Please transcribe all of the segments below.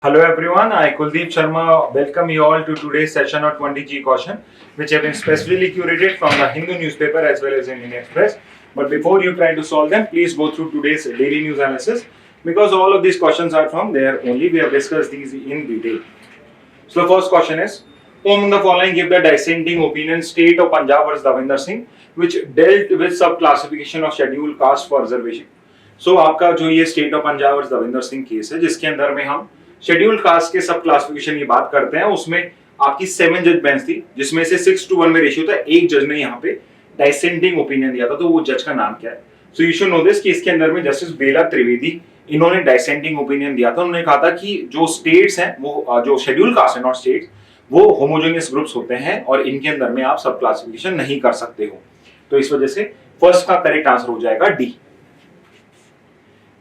Hello everyone, I Kuldeep Sharma welcome you all to today's session of 20G caution, which have been specially curated from the Hindu newspaper as well as Indian Express. But before you try to solve them, please go through today's daily news analysis because all of these questions are from there only. We have discussed these in detail. So the first question is, who among the following give the dissenting opinion State of Punjab versus Davinder Singh, which dealt with sub-classification of scheduled caste for reservation. So आपका जो ये state of Punjab versus Davinder Singh case है जिसके अंदर में हम scheduled caste के सब क्लासिफिकेशन की बात करते हैं, उसमें आपकी 7 जज बेंच थी जिसमें से 6-1 में रेशियो था। एक जज ने यहाँ पे डाइसेंटिंग ओपिनियन दिया था, तो वो जज का नाम क्या है? सो यू शुड नो दिस कि इसके अंदर में जस्टिस बेला त्रिवेदी इन्होंने डाइसेंटिंग ओपिनियन दिया था। उन्होंने कहा था कि जो स्टेट्स हैं वो जो शेड्यूल कास्ट है, नॉट स्टेट्स, वो होमोजेनियस ग्रुप्स होते हैं और इनके अंदर में आप सब क्लासिफिकेशन नहीं कर सकते हो। तो इस वजह से फर्स्ट का करेक्ट आंसर हो जाएगा डी।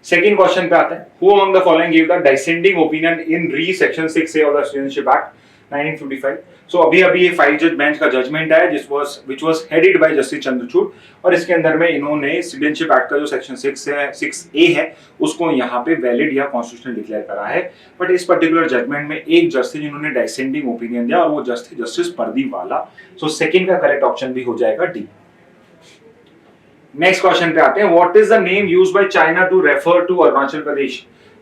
सेकंड क्वेश्चन पे आते हैं, who among the following give the dissenting opinion in re section 6A of the citizenship act 1955। So अभी ये 5 जज बेंच का जजमेंट है which was headed by justice Chandrachud, और इसके अंदर में इन्होंने सिटीजनशिप एक्ट का जो सेक्शन 6A है उसको यहाँ पे वैलिड या कॉन्स्टिट्यूशनल डिक्लेयर करा है। बट इस पर्टिकुलर जजमेंट में एक जज थे जिन्होंने डिसेंडिंग ओपिनियन दिया और वो जज थे जस्टिस परदीवाला। सो सेकंड का करेक्ट ऑप्शन भी हो जाएगा डी। नेक्स्ट क्वेश्चन पे आते हैं, what is the name used by China to refer to Arunachal Pradesh?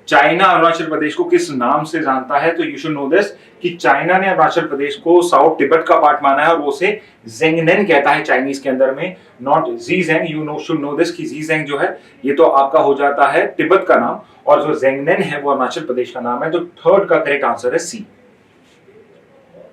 China Arunachal Pradesh को किस नाम से जानता है? तो यू शुड नो दिस कि चाइना ने अरुणाचल प्रदेश को साउथ तिब्बत का पार्ट माना है और वो उसे ज़ेंगनेन कहता है चाइनीज के अंदर में, not Xizang. You should know this कि ज़ीज़ेंग जो है ये तो आपका हो जाता है तिब्बत का नाम और जो ज़ेंगनेन है वो अरुणाचल प्रदेश का नाम है। तो थर्ड का करेक्ट आंसर है सी।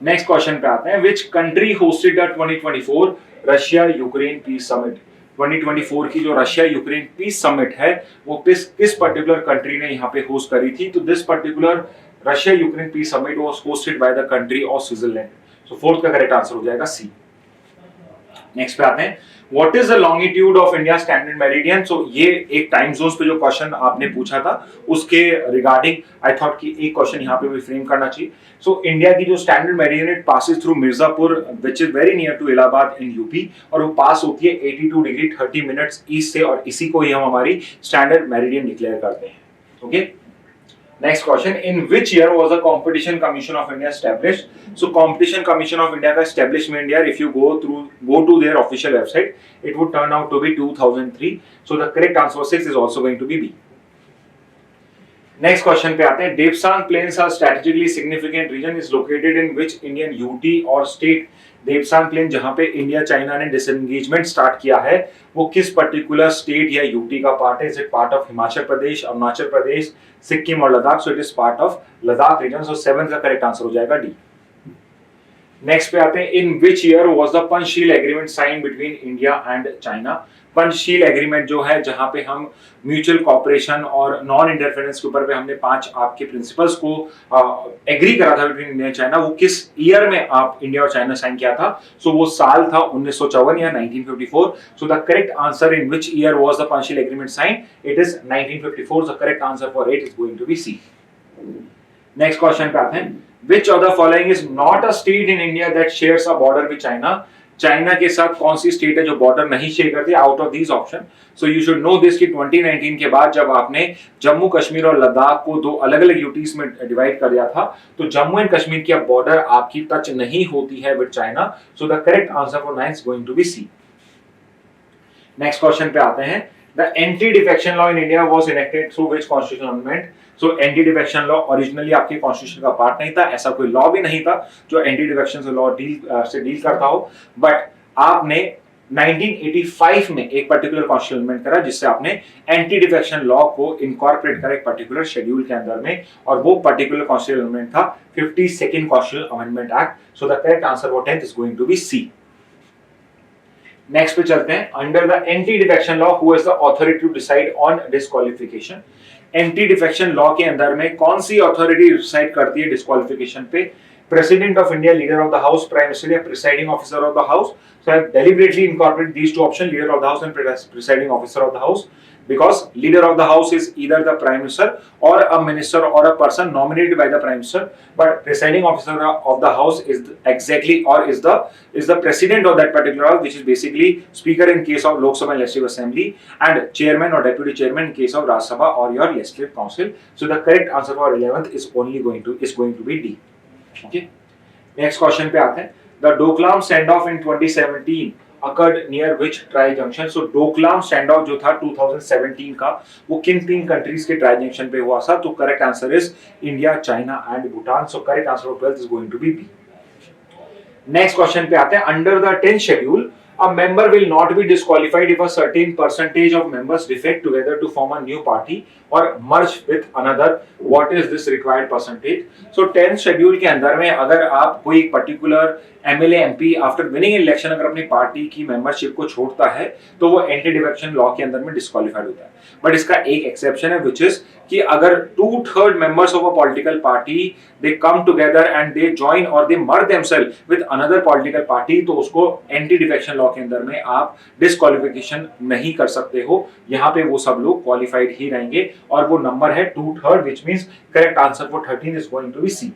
नेक्स्ट क्वेश्चन पे आते हैं, which country hosted the 2024 Russia Ukraine peace summit? 2024 की जो रशिया यूक्रेन पीस समिट है वो किस पर्टिकुलर कंट्री ने यहाँ पे होस्ट करी थी? तो this particular Russia Ukraine peace summit was hosted by the country of Switzerland. So fourth का करेक्ट आंसर हो जाएगा सी। नेक्स्ट पे आते हैं, what is the longitude of India standard meridian? So ये एक टाइम जोन्स पे जो क्वेश्चन आपने पूछा था उसके रिगार्डिंग आई थॉट कि एक क्वेश्चन यहाँ पे भी फ्रेम करना चाहिए। सो इंडिया की जो standard meridian it passes through Mirzapur which is very near to Allahabad in UP, और वो पास होती है 82 डिग्री 30 मिनट्स ईस्ट से, और इसी को ही हम हमारी स्टैंडर्ड मेरिडियन डिक्लेयर करते हैं। Okay, Next question, in which year was the Competition Commission of India established? So Competition Commission of India का establishment year, if you go to their official website, it would turn out to be 2003. So the correct answer 6 is also going to be B. Next question पे आते हैं, Depsang plains are strategically significant region is located in which Indian UT और state? Depsang plain जहां पे India China ने disengagement start किया है वो किस पर्टिकुलर स्टेट या यूटी का पार्ट है? Is it part of Himachal Pradesh, Arunachal Pradesh, Sikkim और Ladakh? So it is part of Ladakh region. So 7 का करेक्ट आंसर हो जाएगा डी। नेक्स्ट पे आते हैं, in which year was the Panchsheel agreement sign between India and China? Panchsheel agreement जो है जहां पे हम म्यूचुअल कॉपरेशन और नॉन इंटरफेरेंस के ऊपर पे हमने 5 आपके प्रिंसिपल्स को एग्री करा था बिटवीन इंडिया एंड चाइना, वो किस ईयर में आप इंडिया और चाइना साइन किया था? सो वो साल था 1954 या 1954। So the correct answer, in which year was the Panchsheel agreement sign? It is 1954। The correct answer for it is going to be C. Next question पे आते हैं, which of the following is not a state in India that shares a border with China? China के साथ कौन सी state है जो border नहीं share करती out of these option? So you should know this कि 2019 के बाद जब आपने जम्मू कश्मीर और लद्दाख को 2 अलग अलग यूटीज में डिवाइड कर दिया था तो जम्मू एंड कश्मीर की अब बॉर्डर आपकी टच नहीं होती है with China. So the correct answer for 9 is going to be C. Next question पे आते हैं, the anti defection law in India was enacted through which constitutional amendment? So anti defection law originally आपके constitution का part नहीं था, ऐसा कोई law भी नहीं था जो एंटी डिफेक्शन लॉ से डील करता हो, बट आपने 1985 में एक पर्टिकुलर कॉन्स्टिट्यूशनल अमेंडमेंट करा जिससे आपने एंटी डिफेक्शन लॉ को इनकॉर्पोरेट करा एक पर्टिकुलर शेड्यूल के अंदर में, और वो पर्टिकुलर कॉन्स्टिट्यूशनल अमेंडमेंट था 52nd constitutional amendment act. So the correct answer for 10th is going to be C. Next पे चलते हैं, under the anti defection law who is the authority to decide on disqualification? Anti defection law के अंदर में कौन सी authority decide करती है disqualification पे? President of India, leader of the house, prime minister या presiding officer of the house? So I have deliberately incorporated these two option, leader of the house and presiding officer of the house. because leader of the house is either the prime minister or a minister or a person nominated by the prime minister, but presiding officer of the house is exactly or is the president of that particular house, which is basically speaker in case of Lok Sabha legislative assembly and chairman or deputy chairman in case of Rajya Sabha or your legislative council. So the correct answer for 11th is going to be D. Okay, next question पे आते हैं. The Doklam standoff in 2017 occurred near which tri junction? So Doklam standoff जो था 2017 का, वो किन तीन countries के ट्राई जंक्शन पे हुआ था? तो correct answer is India, China and Bhutan. So correct answer of 12th is going to be B. Next question पे आते हैं. Under the 10th schedule a member will not be disqualified if a certain percentage of members defect together to form a new party or merge with another. What is this required percentage? So 10th schedule के अंदर में अगर आप कोई particular MLA MP after winning election अगर अपनी party की membership को छोड़ता है तो वो एंटी डिफेक्शन लॉ के अंदर में डिस्क्वालीफाइड होता है. बट इसका एक एक्सेप्शन है, विच इज कि अगर 2/3 members of a political party they come together and they join और they merge themselves with another political party, तो उसको एंटी डिफेक्शन लॉ के अंदर में आप डिस्क्वालिफिकेशन नहीं कर सकते हो. यहाँ पे वो सब लोग क्वालिफाइड ही रहेंगे और वो नंबर है 2/3, which means correct answer for 13 is going to be C.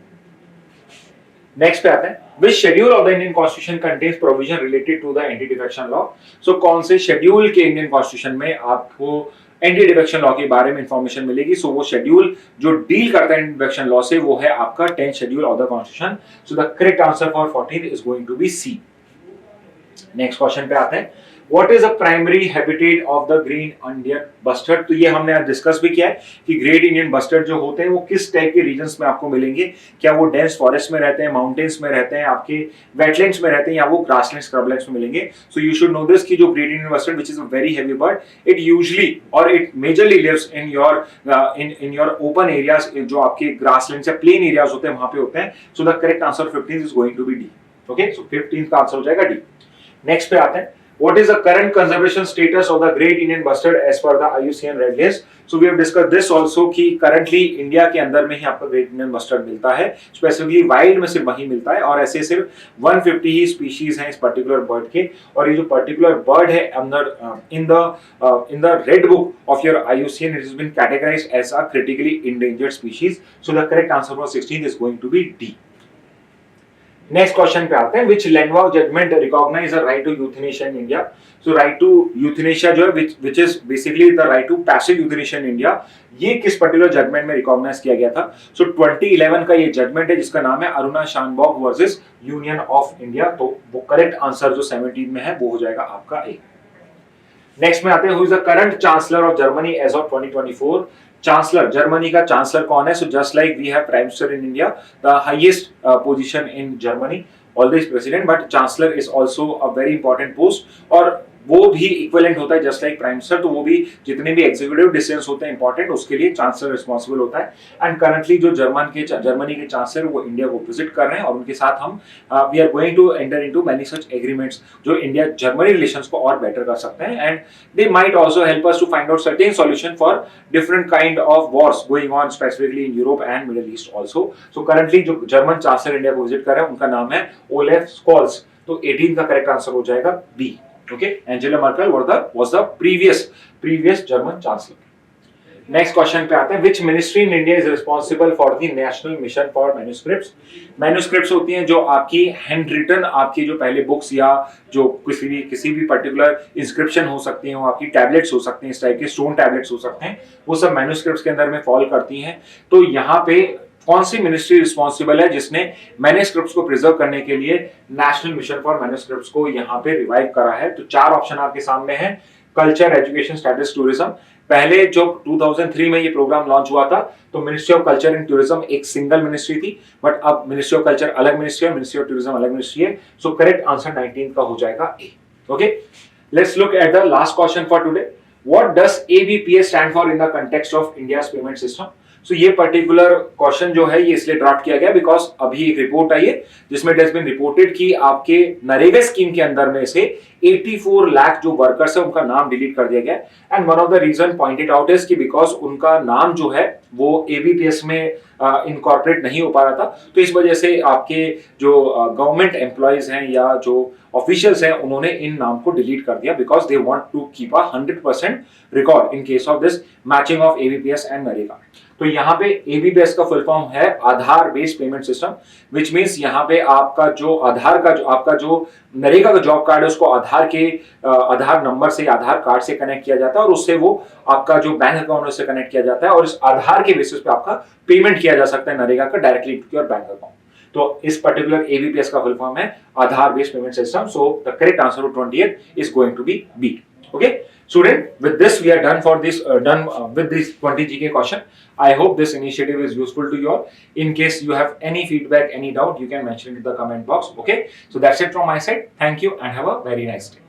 Next पे आते हैं. Which schedule of the Indian Constitution contains provision related to the anti-defection law? So कौन से शेड्यूल के इंडियन कॉन्स्टिट्यूशन में आपको एंटी डिफेक्शन लॉ के बारे में इंफॉर्मेशन मिलेगी? सो वो शेड्यूल जो डील करता है एंटी डिफेक्शन लॉ से वो है आपका 10th schedule of the constitution. So the correct answer for 14 is going to be C. Next question पे आते हैं. What is the primary habitat of the green Indian bustard? तो ये हमने आज डिस्कस भी किया है कि ग्रेट इंडियन बस्टर्ड जो होते हैं वो किस टाइप के रीजन्स में आपको मिलेंगे. क्या वो डेंस फॉरेस्ट में रहते हैं, माउंटेन्स में रहते हैं, आपके वेटलैंड्स में रहते हैं, या वो ग्रासलैंड स्क्रबलैंड्स में मिलेंगे. So you should know this कि जो great Indian bustard which is a very heavy bird, it usually और it majorly lives in your open areas, जो आपके ग्रासलैंड या प्लेन एरियाज होते हैं वहां पे होते हैं. So the correct answer 15 is going to be D. Okay, so 15 का आंसर हो जाएगा डी. नेक्स्ट पे आते हैं. What is the current conservation status of the Great Indian Bustard as per the IUCN Red List? So we have discussed this also कि currently India के अंदर में ही आपको Great Indian Bustard मिलता है. स्पेसिफिकली वाइल्ड में सिर्फ वही मिलता है और ऐसे सिर्फ 150 ही स्पीशीज हैं इस पर्टिकुलर बर्ड के. और ये जो पर्टिकुलर बर्ड है अंदर in the Red Book of your IUCN, it has been categorized as a critically endangered species. So the correct answer for 16 is going to be D. Next question पे आते हैं. Which landmark judgement recognise the right to euthanasia in India? So right to euthanasia जो है which is basically the right to passive euthanasia in India, ये किस particular judgement में recognise किया गया था? सो 2011 का ये जजमेंट है जिसका नाम है Aruna Shanbaug versus union of India. तो वो करेक्ट आंसर जो 17 में है वो हो जाएगा आपका ए. नेक्स्ट में आते हैं. Who is the current chancellor of Germany as of 2024? Chancellor, Germany का चांसलर कौन है? So just like we have prime minister in India, the highest position in Germany always president, but chancellor is also a very important post और वो भी equivalent होता है just like prime minister. तो वो भी जितने भी एग्जीक्यूटिव डिसीजंस होते हैं इंपॉर्टेंट, उसके लिए चांसलर रिस्पांसिबल होता है. एंड करंटली जो जर्मनी के चांसलर वो इंडिया को विजिट कर रहे हैं और उनके साथ हम we are going to enter into many such agreements जो इंडिया जर्मनी रिलेशंस को और बेटर कर सकते हैं. And they might also help us to find out certain solution for different kind of wars going on specifically in Europe and Middle East also. So currently जो German chancellor India को visit कर रहे हैं उनका नाम है Olaf Scholtz. तो 18 का करेक्ट आंसर हो जाएगा B. Okay, Angela Merkel was the previous German chancellor. Next question पे आते हैं. Which ministry in India is responsible for the national mission for manuscripts? Manuscripts होती हैं जो आपकी हैंड रिटन, आपकी जो पहले बुक्स या जो किसी भी पर्टिकुलर इंस्क्रिप्शन हो सकती हैं, वो आपकी टैबलेट्स हो सकते हैं, इस टाइप के स्टोन टैबलेट्स हो सकते हैं, वो सब मैन्युस्क्रिप्ट्स के अंदर में फॉल करती हैं. तो यहाँ पे कौन सी मिनिस्ट्री रिस्पॉन्सिबल है जिसने मैन्युस्क्रिप्ट्स को प्रिजर्व करने के लिए नेशनल मिशन फॉर मैन्युस्क्रिप्ट्स को यहाँ पे रिवाइव करा है? तो 4 ऑप्शन आपके सामने हैं. Culture, education, statistics, tourism. पहले जो 2003 में ये प्रोग्राम लॉन्च हुआ था तो ministry of culture and tourism एक सिंगल मिनिस्ट्री थी, बट अब मिनिस्ट्री ऑफ कल्चर अलग मिनिस्ट्री है, मिनिस्ट्री ऑफ टूरिज्म अलग मिनिस्ट्री है. सो करेक्ट आंसर 19 का हो जाएगा A. Okay, let's look at the last question for today. What does ABPS stand for in the context of India's payment system? सो ये particular question जो है ये इसलिए ड्राफ्ट किया गया बिकॉज अभी एक रिपोर्ट आई है जिसमें इट हैज बीन रिपोर्टेड कि आपके नरेगा स्कीम के अंदर में से 84 लाख जो वर्कर्स है उनका नाम डिलीट कर दिया गया and one of the reason pointed out is कि बिकॉज उनका नाम जो है वो एबीपीएस में इनकॉर्पोरेट नहीं हो पा रहा था, तो इस वजह से आपके जो गवर्नमेंट एम्प्लॉयज हैं या जो ऑफिशियल्स हैं उन्होंने इन नाम को डिलीट कर दिया because they want to keep a 100% record in case of this matching of ABPS and NREGA. तो यहाँ पे एबीपीएस का फुल फॉर्म है Aadhaar based payment system, which means यहाँ पे आपका जो आधार का जो आपका जो नरेगा का जॉब कार्ड है उसको आधार के आधार नंबर से आधार कार्ड से कनेक्ट किया जाता है और उससे वो आपका जो बैंक अकाउंट है उससे कनेक्ट किया जाता है और इस आधार के बेसिस पे आपका पेमेंट किया जा सकता है नरेगा का directly to your bank account. तो इस पर्टिकुलर एबीपीएस का फुल फॉर्म है Aadhaar based payment system. So the correct answer to 28 is going to be B. Okay, student, with this we are done for this with this 20 GK question. I hope this initiative is useful to you all. In case you have any feedback, any doubt, you can mention it in the comment box. Okay, so that's it from my side. Thank you and have a very nice day.